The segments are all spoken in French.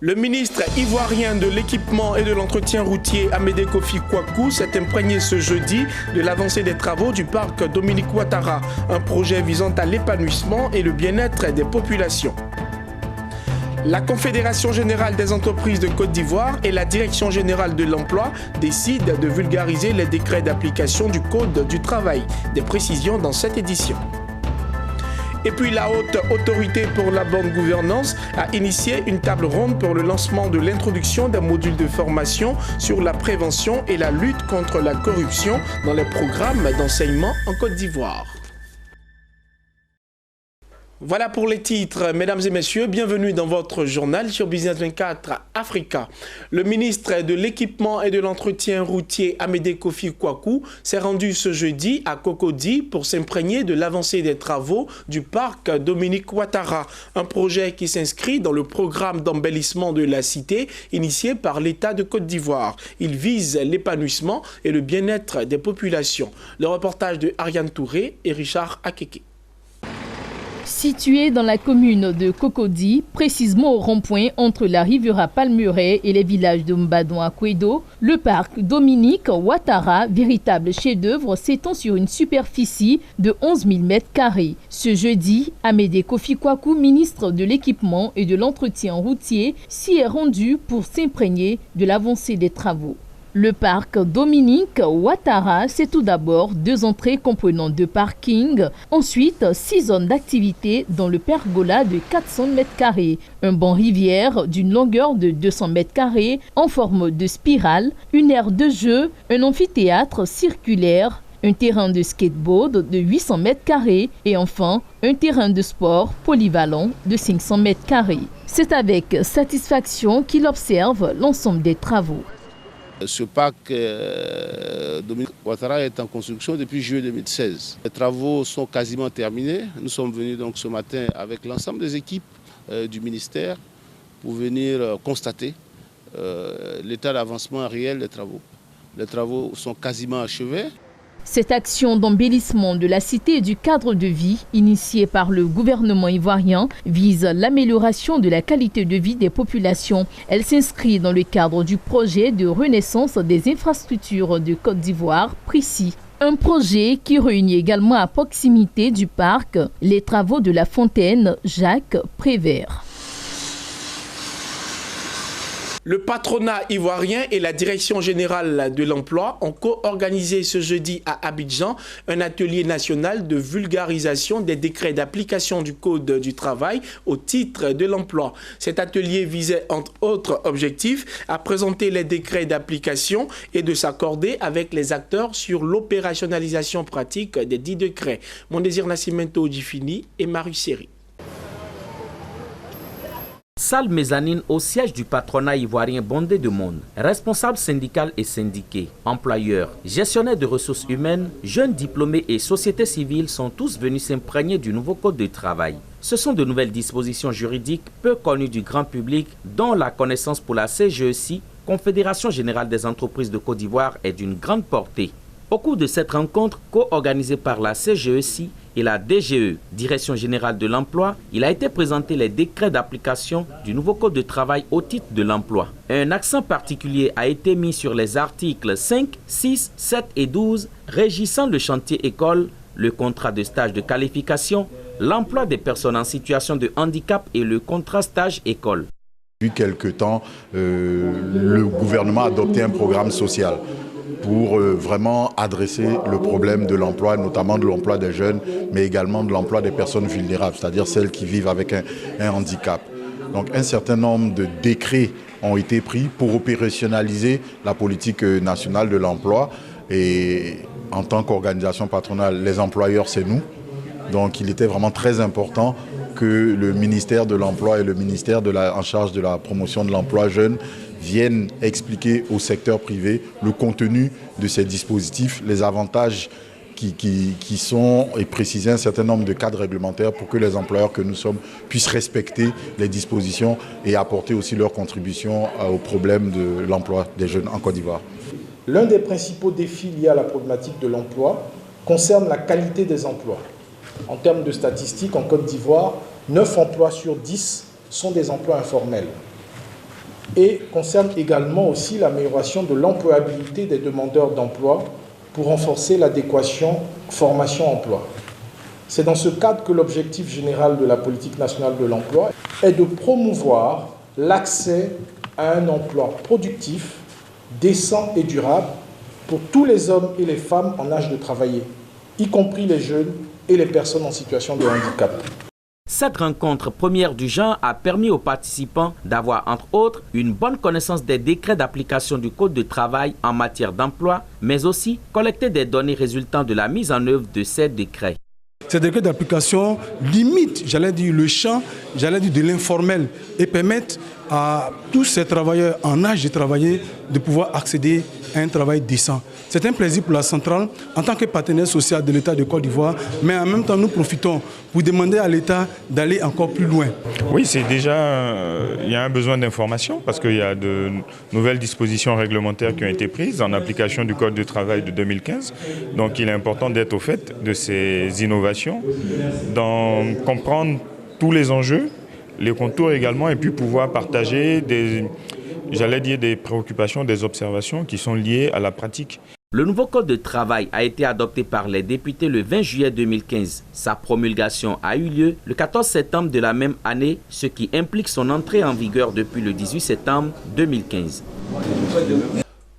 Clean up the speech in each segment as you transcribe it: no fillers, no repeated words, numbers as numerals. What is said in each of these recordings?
Le ministre ivoirien de l'équipement et de l'entretien routier Amédée Kofi Kwaku s'est imprégné ce jeudi de l'avancée des travaux du parc Dominique Ouattara, un projet visant à l'épanouissement et le bien-être des populations. La Confédération générale des entreprises de Côte d'Ivoire et la Direction générale de l'emploi décident de vulgariser les décrets d'application du Code du travail. Des précisions dans cette édition. Et puis la Haute Autorité pour la bonne gouvernance a initié une table ronde pour le lancement de l'introduction d'un module de formation sur la prévention et la lutte contre la corruption dans les programmes d'enseignement en Côte d'Ivoire. Voilà pour les titres. Mesdames et messieurs, bienvenue dans votre journal sur Business 24 Africa. Le ministre de l'équipement et de l'entretien routier Amédée Kofi Kwaku s'est rendu ce jeudi à Cocody pour s'imprégner de l'avancée des travaux du parc Dominique Ouattara, un projet qui s'inscrit dans le programme d'embellissement de la cité initié par l'État de Côte d'Ivoire. Il vise l'épanouissement et le bien-être des populations. Le reportage de Ariane Touré et Richard Akeke. Situé dans la commune de Cocody, précisément au rond-point entre la Riviera Palmeraie et les villages de Mbadon-Akwedo, le parc Dominique Ouattara, véritable chef-d'œuvre, s'étend sur une superficie de 11 000 m². Ce jeudi, Amédée Kofi Kwaku, ministre de l'équipement et de l'entretien routier, s'y est rendu pour s'imprégner de l'avancée des travaux. Le parc Dominique Ouattara, c'est tout d'abord 2 entrées comprenant 2 parkings, ensuite 6 zones d'activité dans le pergola de 400 m², un banc rivière d'une longueur de 200 m² en forme de spirale, une aire de jeu, un amphithéâtre circulaire, un terrain de skateboard de 800 m² et enfin un terrain de sport polyvalent de 500 m². C'est avec satisfaction qu'il observe l'ensemble des travaux. Ce parc Dominique Ouattara est en construction depuis juillet 2016. Les travaux sont quasiment terminés. Nous sommes venus donc ce matin avec l'ensemble des équipes du ministère pour venir constater l'état d'avancement réel des travaux. Les travaux sont quasiment achevés. Cette action d'embellissement de la cité et du cadre de vie, initiée par le gouvernement ivoirien, vise l'amélioration de la qualité de vie des populations. Elle s'inscrit dans le cadre du projet de renaissance des infrastructures de Côte d'Ivoire, PRICI. Un projet qui réunit également à proximité du parc les travaux de la fontaine Jacques Prévert. Le patronat ivoirien et la Direction générale de l'emploi ont co-organisé ce jeudi à Abidjan un atelier national de vulgarisation des décrets d'application du Code du travail au titre de l'emploi. Cet atelier visait entre autres objectifs à présenter les décrets d'application et de s'accorder avec les acteurs sur l'opérationnalisation pratique des 10 décrets. Mondésir Nascimento Djifini et Marie Seri. Salle mezzanine au siège du patronat ivoirien bondé de monde, responsables syndicales et syndiqués, employeurs, gestionnaires de ressources humaines, jeunes diplômés et sociétés civiles sont tous venus s'imprégner du nouveau code de travail. Ce sont de nouvelles dispositions juridiques peu connues du grand public dont la connaissance pour la CGEC, Confédération générale des entreprises de Côte d'Ivoire, est d'une grande portée. Au cours de cette rencontre co-organisée par la CGEC et la DGE, Direction générale de l'emploi, il a été présenté les décrets d'application du nouveau code de travail au titre de l'emploi. Un accent particulier a été mis sur les articles 5, 6, 7 et 12 régissant le chantier école, le contrat de stage de qualification, l'emploi des personnes en situation de handicap et le contrat stage école. Depuis quelque temps, le gouvernement a adopté un programme social pour vraiment adresser le problème de l'emploi, notamment de l'emploi des jeunes, mais également de l'emploi des personnes vulnérables, c'est-à-dire celles qui vivent avec un handicap. Donc un certain nombre de décrets ont été pris pour opérationnaliser la politique nationale de l'emploi. Et en tant qu'organisation patronale, les employeurs, c'est nous. Donc il était vraiment très important que le ministère de l'Emploi et le ministère en charge de la promotion de l'emploi jeune viennent expliquer au secteur privé le contenu de ces dispositifs, les avantages qui sont, et préciser un certain nombre de cadres réglementaires pour que les employeurs que nous sommes puissent respecter les dispositions et apporter aussi leur contribution au problème de l'emploi des jeunes en Côte d'Ivoire. L'un des principaux défis liés à la problématique de l'emploi concerne la qualité des emplois. En termes de statistiques, en Côte d'Ivoire, 9 emplois sur 10 sont des emplois informels. et concerne également aussi l'amélioration de l'employabilité des demandeurs d'emploi pour renforcer l'adéquation formation-emploi. C'est dans ce cadre que l'objectif général de la politique nationale de l'emploi est de promouvoir l'accès à un emploi productif, décent et durable pour tous les hommes et les femmes en âge de travailler, y compris les jeunes et les personnes en situation de handicap. Cette rencontre première du genre a permis aux participants d'avoir, entre autres, une bonne connaissance des décrets d'application du Code de travail en matière d'emploi, mais aussi collecter des données résultant de la mise en œuvre de ces décrets. Ces décrets d'application limitent, le champ, de l'informel et permettent à tous ces travailleurs en âge de travailler de pouvoir accéder à un travail décent. C'est un plaisir pour la centrale en tant que partenaire social de l'État de Côte d'Ivoire, mais en même temps nous profitons pour demander à l'État d'aller encore plus loin. Oui, c'est déjà, il y a un besoin d'information parce qu'il y a de nouvelles dispositions réglementaires qui ont été prises en application du Code du travail de 2015. Donc il est important d'être au fait de ces innovations, d'en comprendre tous les enjeux, les contours également, et puis pouvoir partager des préoccupations, des observations qui sont liées à la pratique. Le nouveau Code de travail a été adopté par les députés le 20 juillet 2015. Sa promulgation a eu lieu le 14 septembre de la même année, ce qui implique son entrée en vigueur depuis le 18 septembre 2015.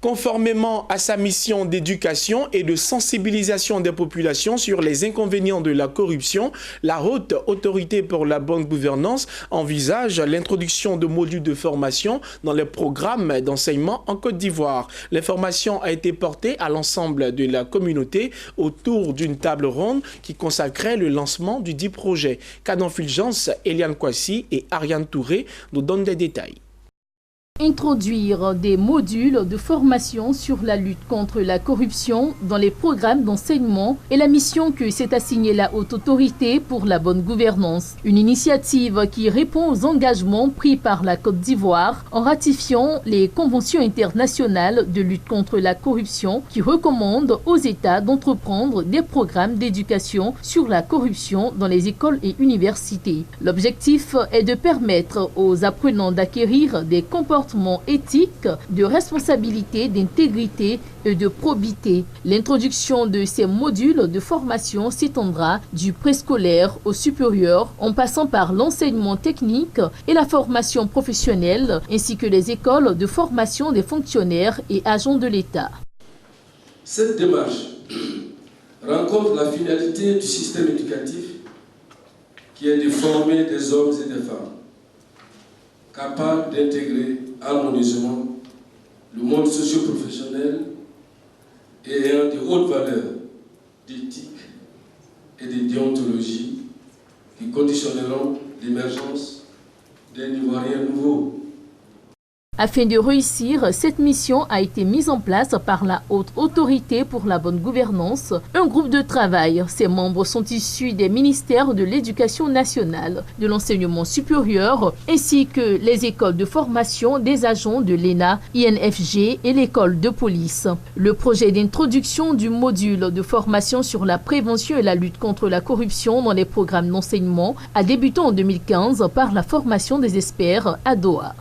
Conformément à sa mission d'éducation et de sensibilisation des populations sur les inconvénients de la corruption, la Haute Autorité pour la bonne gouvernance envisage l'introduction de modules de formation dans les programmes d'enseignement en Côte d'Ivoire. L'information a été portée à l'ensemble de la communauté autour d'une table ronde qui consacrait le lancement du dit projet. Canon Fulgence, Eliane Kwasi et Ariane Touré nous donnent des détails. Introduire des modules de formation sur la lutte contre la corruption dans les programmes d'enseignement est la mission que s'est assignée la Haute Autorité pour la bonne gouvernance. Une initiative qui répond aux engagements pris par la Côte d'Ivoire en ratifiant les conventions internationales de lutte contre la corruption qui recommandent aux États d'entreprendre des programmes d'éducation sur la corruption dans les écoles et universités. L'objectif est de permettre aux apprenants d'acquérir des comportements éthiques, de responsabilité, d'intégrité et de probité. L'introduction de ces modules de formation s'étendra du préscolaire au supérieur en passant par l'enseignement technique et la formation professionnelle ainsi que les écoles de formation des fonctionnaires et agents de l'État. Cette démarche rencontre la finalité du système éducatif qui est de former des hommes et des femmes capables d'intégrer harmonieusement le monde socio-professionnel et ayant de hautes valeurs d'éthique et de déontologie qui conditionneront l'émergence d'un Ivoirien nouveau. Afin de réussir, cette mission a été mise en place par la Haute Autorité pour la bonne gouvernance, un groupe de travail. Ses membres sont issus des ministères de l'Éducation nationale, de l'enseignement supérieur, ainsi que les écoles de formation des agents de l'ENA, INFG et l'école de police. Le projet d'introduction du module de formation sur la prévention et la lutte contre la corruption dans les programmes d'enseignement a débuté en 2015 par la formation des experts à Doha.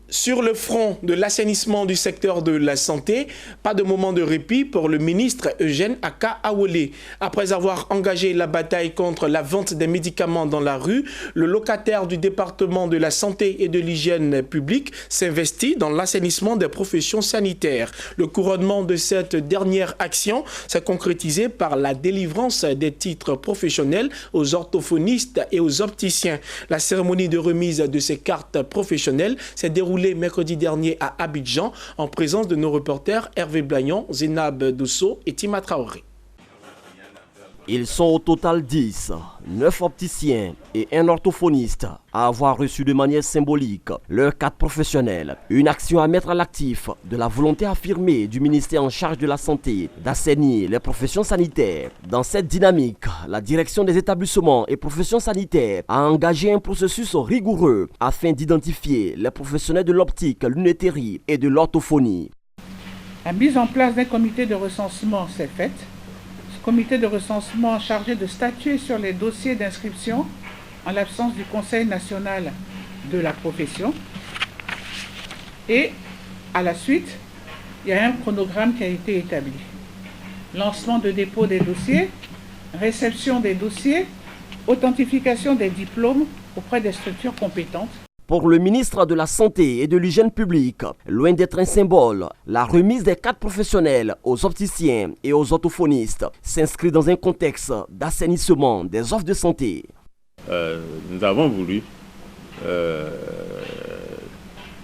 Sur le front de l'assainissement du secteur de la santé, pas de moment de répit pour le ministre Eugène Aka Awole. Après avoir engagé la bataille contre la vente des médicaments dans la rue, le locataire du département de la santé et de l'hygiène publique s'investit dans l'assainissement des professions sanitaires. Le couronnement de cette dernière action s'est concrétisé par la délivrance des titres professionnels aux orthophonistes et aux opticiens. La cérémonie de remise de ces cartes professionnelles s'est déroulée mercredi dernier à Abidjan en présence de nos reporters Hervé Blagnon, Zénab Dousso et Tima Traoré. Ils sont au total 10, 9 opticiens et un orthophoniste à avoir reçu de manière symbolique leur carte professionnelle. Une action à mettre à l'actif de la volonté affirmée du ministère en charge de la santé d'assainir les professions sanitaires. Dans cette dynamique, la direction des établissements et professions sanitaires a engagé un processus rigoureux afin d'identifier les professionnels de l'optique, lunetterie et de l'orthophonie. La mise en place d'un comité de recensement s'est faite. Comité de recensement chargé de statuer sur les dossiers d'inscription en l'absence du Conseil national de la profession. Et à la suite, il y a un chronogramme qui a été établi. Lancement de dépôt des dossiers, réception des dossiers, authentification des diplômes auprès des structures compétentes. Pour le ministre de la Santé et de l'Hygiène publique, loin d'être un symbole, la remise des cartes professionnelles aux opticiens et aux orthophonistes s'inscrit dans un contexte d'assainissement des offres de santé. Nous avons voulu,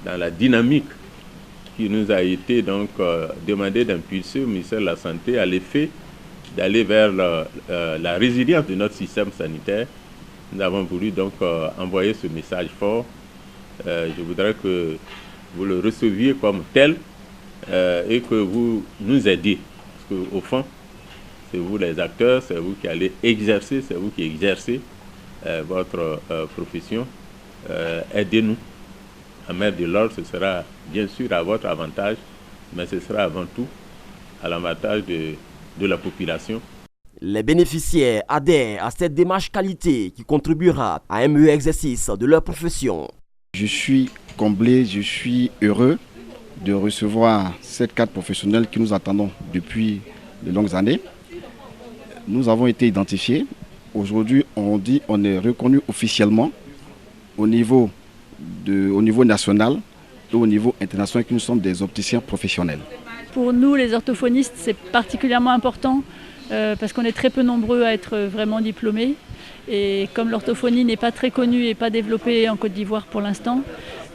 dans la dynamique qui nous a été donc demandé d'impulser au ministère de la Santé à l'effet d'aller vers la résilience de notre système sanitaire, nous avons voulu donc envoyer ce message fort. Je voudrais que vous le receviez comme tel et que vous nous aidiez. Parce qu'au fond, c'est vous les acteurs, c'est vous qui allez exercer, c'est vous qui exercez votre profession. Aidez-nous. À mettre de l'ordre, ce sera bien sûr à votre avantage, mais ce sera avant tout à l'avantage de la population. Les bénéficiaires adhèrent à cette démarche qualité qui contribuera à un meilleur exercice de leur profession. Je suis comblé, je suis heureux de recevoir cette carte professionnelle que nous attendons depuis de longues années. Nous avons été identifiés. Aujourd'hui, on est reconnu officiellement au niveau national et au niveau international que nous sommes des opticiens professionnels. Pour nous, les orthophonistes, c'est particulièrement important parce qu'on est très peu nombreux à être vraiment diplômés. Et comme l'orthophonie n'est pas très connue et pas développée en Côte d'Ivoire pour l'instant,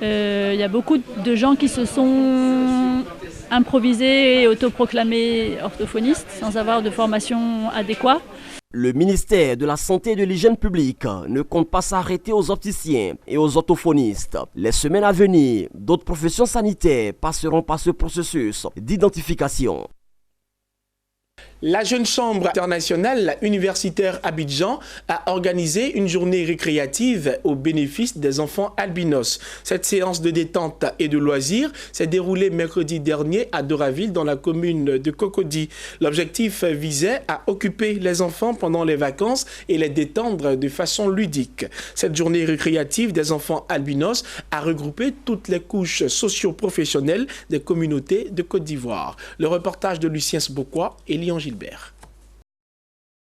il y a beaucoup de gens qui se sont improvisés et autoproclamés orthophonistes sans avoir de formation adéquate. Le ministère de la Santé et de l'Hygiène publique ne compte pas s'arrêter aux opticiens et aux orthophonistes. Les semaines à venir, d'autres professions sanitaires passeront par ce processus d'identification. La Jeune Chambre internationale universitaire Abidjan a organisé une journée récréative au bénéfice des enfants albinos. Cette séance de détente et de loisirs s'est déroulée mercredi dernier à Doraville dans la commune de Cocody. L'objectif visait à occuper les enfants pendant les vacances et les détendre de façon ludique. Cette journée récréative des enfants albinos a regroupé toutes les couches socio-professionnelles des communautés de Côte d'Ivoire. Le reportage de Lucien Sbokwa et Lyon Gilbert.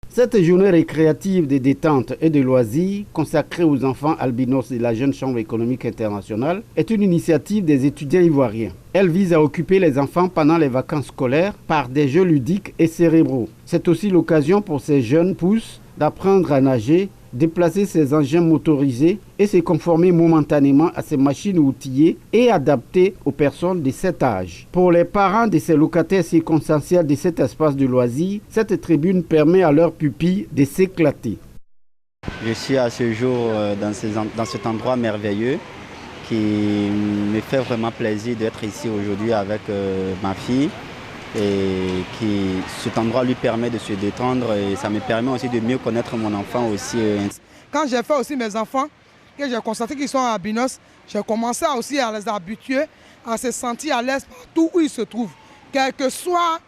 Cette journée récréative de détente et de loisirs consacrée aux enfants albinos de la Jeune Chambre économique internationale est une initiative des étudiants ivoiriens. Elle vise à occuper les enfants pendant les vacances scolaires par des jeux ludiques et cérébraux. C'est aussi l'occasion pour ces jeunes pousses d'apprendre à nager, déplacer ses engins motorisés et se conformer momentanément à ces machines outillées et adaptées aux personnes de cet âge. Pour les parents de ces locataires circonstanciels de cet espace de loisirs, cette tribune permet à leurs pupilles de s'éclater. Je suis à ce jour dans cet endroit merveilleux qui me fait vraiment plaisir d'être ici aujourd'hui avec ma fille. Et cet endroit lui permet de se détendre et ça me permet aussi de mieux connaître mon enfant aussi. Quand j'ai fait aussi mes enfants, que j'ai constaté qu'ils sont albinos, j'ai commencé aussi à les habituer, à se sentir à l'aise partout où ils se trouvent. Quelle que soit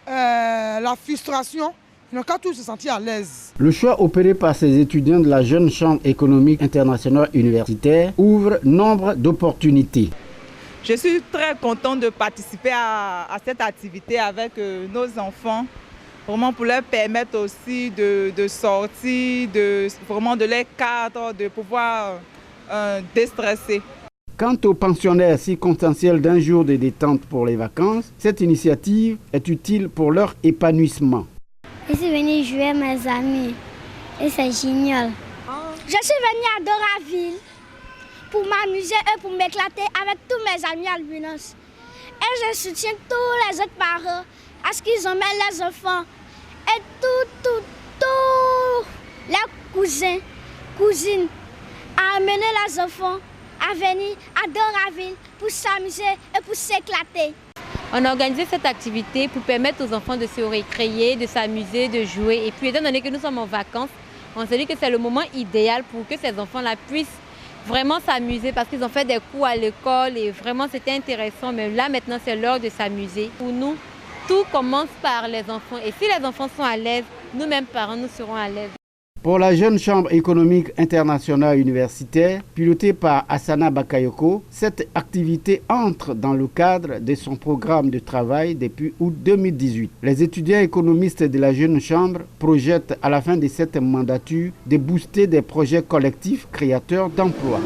la frustration, ils n'ont qu'à tous se sentir à l'aise. Le choix opéré par ces étudiants de la Jeune Chambre économique internationale universitaire ouvre nombre d'opportunités. Je suis très contente de participer à cette activité avec nos enfants, vraiment pour leur permettre aussi de sortir, vraiment de leur cadre, de pouvoir déstresser. Quant aux pensionnaires circonstanciels d'un jour de détente pour les vacances, cette initiative est utile pour leur épanouissement. Je suis venue jouer avec mes amis et c'est génial. Je suis venue à Doraville pour m'amuser et pour m'éclater avec tous mes amis albinos. Et je soutiens tous les autres parents à ce qu'ils emmènent les enfants et tous les cousins, cousines à amener les enfants à venir à Doraville pour s'amuser et pour s'éclater. On a organisé cette activité pour permettre aux enfants de se récréer, de s'amuser, de jouer. Et puis étant donné que nous sommes en vacances, on s'est dit que c'est le moment idéal pour que ces enfants-là puissent vraiment s'amuser parce qu'ils ont fait des cours à l'école et vraiment c'était intéressant. Mais là maintenant c'est l'heure de s'amuser. Pour nous, tout commence par les enfants. Et si les enfants sont à l'aise, nous-mêmes parents, nous serons à l'aise. Pour la jeune chambre économique internationale universitaire, pilotée par Asana Bakayoko, cette activité entre dans le cadre de son programme de travail depuis août 2018. Les étudiants économistes de la jeune chambre projettent à la fin de cette mandature de booster des projets collectifs créateurs d'emplois.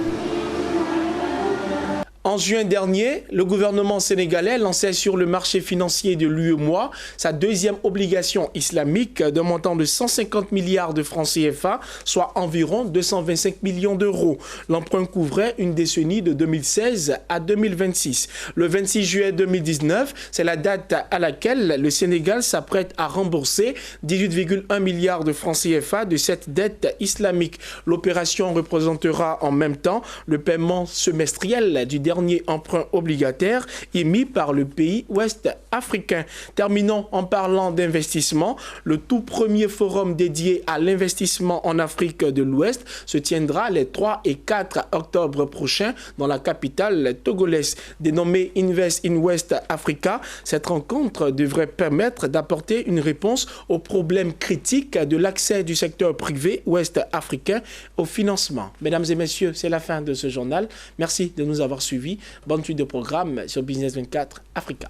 En juin dernier, le gouvernement sénégalais lançait sur le marché financier de l'UEMOA sa deuxième obligation islamique d'un montant de 150 milliards de francs CFA, soit environ 225 millions d'euros. L'emprunt couvrait une décennie de 2016 à 2026. Le 26 juillet 2019, c'est la date à laquelle le Sénégal s'apprête à rembourser 18,1 milliards de francs CFA de cette dette islamique. L'opération représentera en même temps le paiement semestriel du dernier emprunt obligataire émis par le pays ouest africain. Terminons en parlant d'investissement. Le tout premier forum dédié à l'investissement en Afrique de l'Ouest se tiendra les 3 et 4 octobre prochains dans la capitale togolaise. Dénommée Invest in West Africa, cette rencontre devrait permettre d'apporter une réponse aux problèmes critiques de l'accès du secteur privé ouest africain au financement. Mesdames et messieurs, c'est la fin de ce journal. Merci de nous avoir suivis. Bonne suite de programme sur Business 24 Africa.